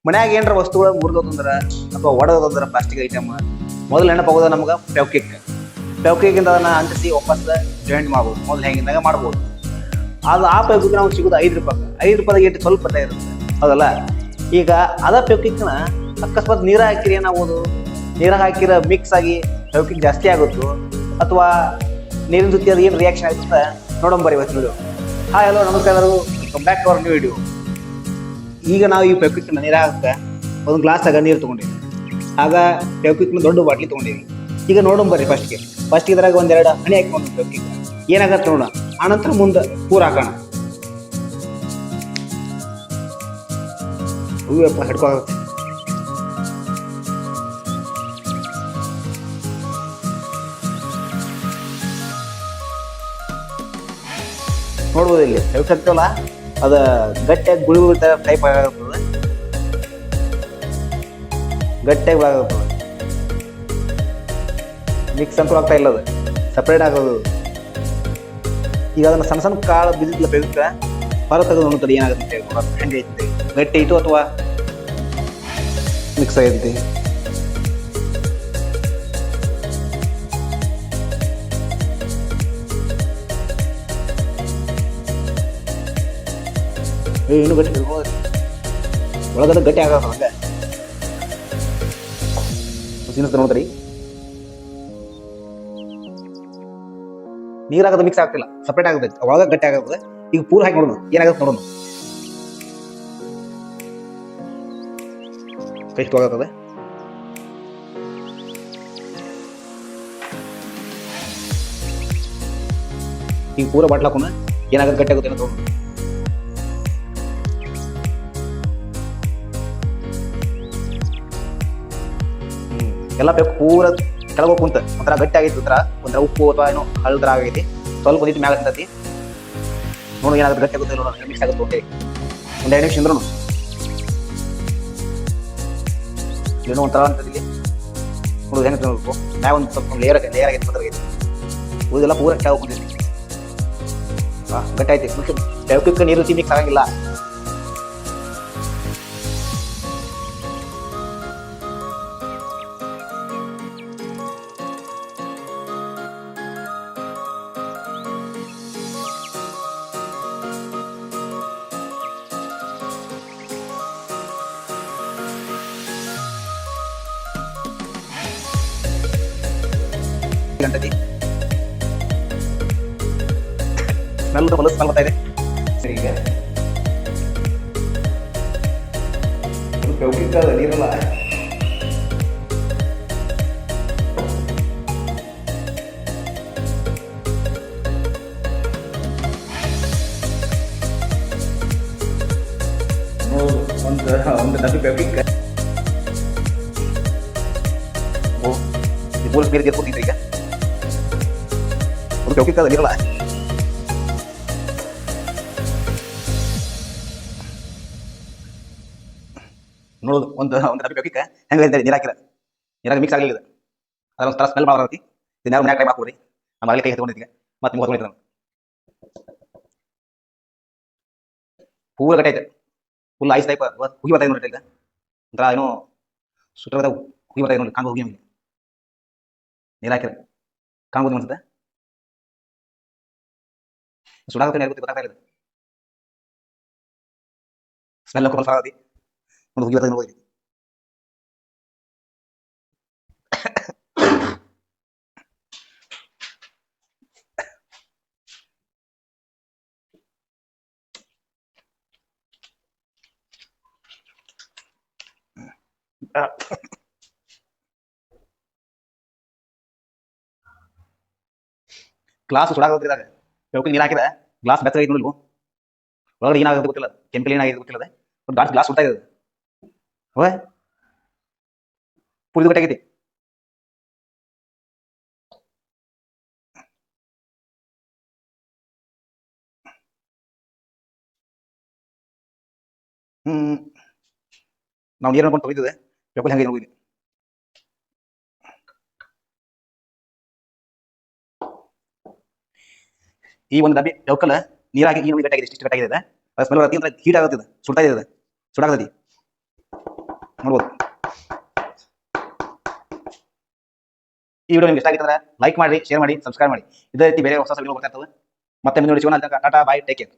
ಮನ್ಯಾಗ ಏನರ ವಸ್ತುಗಳು ಮುರಿದೋದಂದ್ರ ಅಥವಾ ಒಡೆದೋದಂದ್ರ ಪ್ಲಾಸ್ಟಿಕ್ ಐಟಮ್ ಮೊದಲು ನೆನಪಾಗೋದು ನಮ್ಗೆ ಪ್ಯಾವ್ಕಿಕ್ ಪ್ಯಾವ್ಕಿಕ್ಕಿಂದ ಅದನ್ನ ಅಂಟಿಸಿ ವಾಪಸ್ ಜಾಯಿಂಟ್ ಮಾಡ್ಬೋದು. ಮೊದಲು ಹೆಂಗಿದ್ದಾಗ ಮಾಡ್ಬೋದು. ಅದು ಆ ಪ್ಯಾವ್ಕಿಕ್ ನಾವು ಸಿಗೋದು ₹5 ಇಟ್ಟು ಸ್ವಲ್ಪ ಇರುತ್ತೆ, ಹೌದಲ್ಲ. ಈಗ ಅದ ಪ್ಯಾವ್ಕಿಕ್ನ ಅಕಸ್ಮಾತ್ ನೀರ ಹಾಕಿರಿ ಏನಾಗ್ಬೋದು, ನೀರಾಗ ಹಾಕಿರ ಮಿಕ್ಸ್ ಆಗಿ ಪ್ಯಾವ್ಕಿಕ್ ಜಾಸ್ತಿ ಆಗುತ್ತೋ ಅಥವಾ ನೀರಿನ ಜೊತೆ ಅದು ಏನು ರಿಯಾಕ್ಷನ್ ಆಗುತ್ತೆ ನೋಡಂಬರಿ ಇವತ್ತು ವಿಡಿಯೋ. ಹಾಯ್ ಹಲೋ ನಮಸ್ಕಾರ, welcome back to our new video. ಈಗ ನಾವು ಈ ಪ್ಯಾವ್ಕಿಕ್ನ ನೀರಾಗ ಒಂದು ಗ್ಲಾಸ್ದಾಗ ನೀರು ತೊಗೊಂಡಿವಿ, ಆಗ ಪ್ಯಾವ್ಕಿಕ್ನ ದೊಡ್ಡ ಬಾಟ್ಲಿ ತೊಗೊಂಡಿವಿ. ಈಗ ನೋಡಂಬರಿ ಫಸ್ಟ್ ಇದ್ರಾಗ ಒಂದೆರಡು ಹನಿ ಹಾಕಿ ಪ್ಯಾವ್ಕಿಕ್ ಏನಾಗತ್ತೆ ನೋಡೋಣ. ಆನಂತರ ಮುಂದೆ ಪೂರ ಹಾಕೋಣ. ಹೂವಪ್ಪ ಹಿಡ್ಕೋಗುತ್ತೆ. ನೋಡ್ಬೋದು ಇಲ್ಲಿ ಪ್ಯಾವ್ಕಿಕ್ ಹಾಕ್ತವಲ್ಲ, ಅದು ಗಟ್ಟಿಯಾಗಿ ಗುಳಿ ಟೈಪ್ ಆಗುತ್ತದೆ, ಗಟ್ಟಿಯಾಗಿ ಆಗುತ್ತದೆ. ಮಿಕ್ಸ್ ಅಂತೂ ಆಗ್ತಾ ಇಲ್ಲ, ಅದು ಸಪ್ರೇಟ್ ಆಗೋದು. ಈಗ ಅದನ್ನು ಸಣ್ಣ ಸಣ್ಣ ಕಾಳು ಬಿದ್ದಿಲ್ಲ ಪ್ಯಾವ್ಕಿಕ್ ಹೊರ ತೆಗೆದು ನೋಡ್ತಾರೆ ಏನಾಗುತ್ತೆ ಹೆಂಗೆ ಐತಿ, ಗಟ್ಟಿ ಐತು ಅಥವಾ ಮಿಕ್ಸ್ ಆಗೈತಿ. ಇನ್ನೂ ಗಟ್ಟಿ ಒಳಗಡೆ ಗಟ್ಟಿ ಆಗೋದು ಹಂಗೆ ತಿನ್ನಿಸ್ತಾ ನೋಡ್ರಿ. ನೀರಾಗದ ಮಿಕ್ಸ್ ಆಗ್ತಿಲ್ಲ, ಸಪ್ರೇಟ್ ಆಗುತ್ತೆ, ಒಳಗ ಗಟ್ಟಿ ಆಗುತ್ತೆ. ಈಗ ಪೂರ ಹಾಕಿ ನೋಡೋಣ ಏನಾಗುತ್ತೆ ನೋಡೋಣ. ಕೈ ತೊಗೊಳ್ತದೆ. ಈಗ ಪೂರ ಬಾಟ್ಲ್ ಹಾಕೋಣ ಏನಾಗುತ್ತೆ ಗಟ್ಟಿ ಆಗುತ್ತೆ ನೋಡೋಣ. ಎಲ್ಲ ಬೇಕು ಪೂರ ಕೆಳಗೆ ಕುಂತ ಒಂಥರ ಗಟ್ಟಿ ಆಗೈತಿ, ಒಂಥರ ಉಪ್ಪು ಅಥವಾ ಏನೋ ಹಳದ್ರ ಆಗೈತಿ, ಸ್ವಲ್ಪ ಒಂದಿಟ್ಟು ಮ್ಯಾಗ ತಿಂತೈತಿ. ನೋಡು ಏನಾಗುತ್ತೆ ಗಟ್ಟಿ ಆಗುತ್ತೆ ನೋಡೋಣ, ಮಿಕ್ಸ್ ಆಗುತ್ತೆ. ಓಕೆ, ಒಂದು 2 ನಿಮಿಷ ಅಂದ್ರೂ ಏನೋ ಒಂಥರ ಅಂತದಿಲ್ಲಿ ನೋಡೋದು ಹೆಂಗೆ ತಿನ್ಬೇಕು. ಮ್ಯಾಗ ಒಂದು ಸ್ವಲ್ಪ ಲೇಯರ್ ಆಗೈತಿ, ಪತ್ರಗೈತಿ, ಉಳಿದೆಲ್ಲ ಪೂರ ಕೆಳಗೆ ಕುಂತೈತಿ. ಗಟ್ಟಿ ಆಯ್ತು. ಪ್ಯಾವ್ಕಿಕ್ ನೀರು ಮಿಕ್ಸ್ ಆಗಂಗಿಲ್ಲ. ಗಂಟತಿ ಸ್ಮೆಲ್ ಹೊಲಸು ಬರ್ತಾ ಇದೆ. ಸರಿ, ಈಗ ಪ್ಯಾವ್ಕಿಕ್ ನೀರಲ್ಲ, ಒಂದು ಡಬ್ಬಿ ಪ್ಯಾವ್ಕಿಕ್ ಮೂರು ಬೇರೆ ಗೆದ್ಕೊತಿದ್ರಿ. ಈಗ ಒಂದು ಪ್ಯಾವ್ಕಿಕ್ ನೀರಲ್ಲ, ನೋಡೋದು ಒಂದು ಡಬ್ಬಿ ಪ್ಯಾವ್ಕಿಕ್ ಹೆಂಗೆ ನೀರು ಹಾಕಿರ, ನೀರಾಗ ಮಿಕ್ಸ್ ಆಗಲಿಲ್ಲ. ಅದೊಂದು ಥರ ಸ್ಮೆಲ್ ಮಾಡತಿ. ಇದು ಯಾರು ಮನ್ಯಾಗ ಟೈಮ್ ಹಾಕೋರಿ, ನಮ್ಮ ಮಗಲಿ ಕೈ ಎತ್ಕೊಂಡಿದ್ದೀಗ ಮತ್ತೆ ನಿಮ್ಗೆ ಹೊತ್ಕೊಂಡಿದ್ದೆ ನಾನು. ಪೂರ ಗಟ್ಟಿ ಐತೆ, ಫುಲ್ ಐಸ್ ಟೈಪ್ ಹುಗಿ ಬರ್ತಾ ಇದೆ ನೋಡಿ. ಈಗ ಒಂಥರ ಏನೋ ಸುಟ್ಟದ ಹುಗಿ ಬರ್ತಾ ಇದೆ ನೋಡಿ, ಕಾಂಗ ಹುಗಿ ನಮಗೆ ನೀರು ಹಾಕಿರ ಕಾಣ್ಬೋದು ಅನ್ಸುತ್ತೆ. ಸುಡಾಗುತ್ತೆ ನೀರು ಗೊತ್ತಾಗ್ತಾ ಇಲ್ಲ, ಸ್ಮೆಲ್ ಹಾಕೋ ಸಾರದಿ ಒಂದು ಹುಗಿ ಬರ್ತಾ ನೋಡಿದ್ವಿ. ಗ್ಲಾಸ್ ಸುಡಾಗೋದ್ರಿದಾಗ ಪ್ಯಾವ್ಕಿಕ್ ನೀರು ಹಾಕಿದ ಗ್ಲಾಸ್ ಬೆಚ್ಚಗೈತಿ ನೋಡಿ. ಒಳಗಡೆ ಏನಾಗುತ್ತೆ ಗೊತ್ತಿಲ್ಲ, ಕೆಂಪಲ್ ಏನಾಗಿದೆ ಗೊತ್ತಿಲ್ಲ. ಗ್ಲಾಸ್ ಸುಡ್ತಾ ಇದೆ, ಹೋಯ್ ಪುರಿದು ಗಟ್ಟಾಗೈತಿ. ನಾವು ನೀರು ಅನ್ಕೊಂಡು ತೊಗಿದ್ದೆ, ಪ್ಯಾವ್ಕಿಕ್ ಹೆಂಗೆ ನೋಡಿದ್ವಿ. ಈ ಒಂದು ಡಬ್ಬಿ ಪ್ಯಾವ್ಕಿಕ್ ನೀರಾಗಿ ಈ ಗಟ್ಟಾಗಿದೆ, ಇಷ್ಟು ಗಟ್ಟಾಗಿದೆ. ಸ್ಮೆಲ್ ಬರತ್ತೆ, ಹೀಟ್ ಆಗುತ್ತೆ, ಸುಡ್ತಾ ಇದೆ, ಸುಡಾಗತೈತಿ. ನೋಡ್ಬೋದು. ಈ ವಿಡಿಯೋ ನಿಮ್ಗೆ ಇಷ್ಟ ಆಗಿದ್ರೆ ಲೈಕ್ ಮಾಡಿ, ಶೇರ್ ಮಾಡಿ, ಸಬ್ಸ್ಕ್ರೈಬ್ ಮಾಡಿ. ಇದೇ ರೀತಿ ಬೇರೆ ಹೊಸ ವಿಡಿಯೋ ಬರ್ತಾ ಇರ್ತವೆ. ಮತ್ತೆ ಮುಂದೆ ಸಿಗೋಣ. ಟಾಟಾ, ಬಾಯ್, ಟೇಕ್ ಕೇರ್.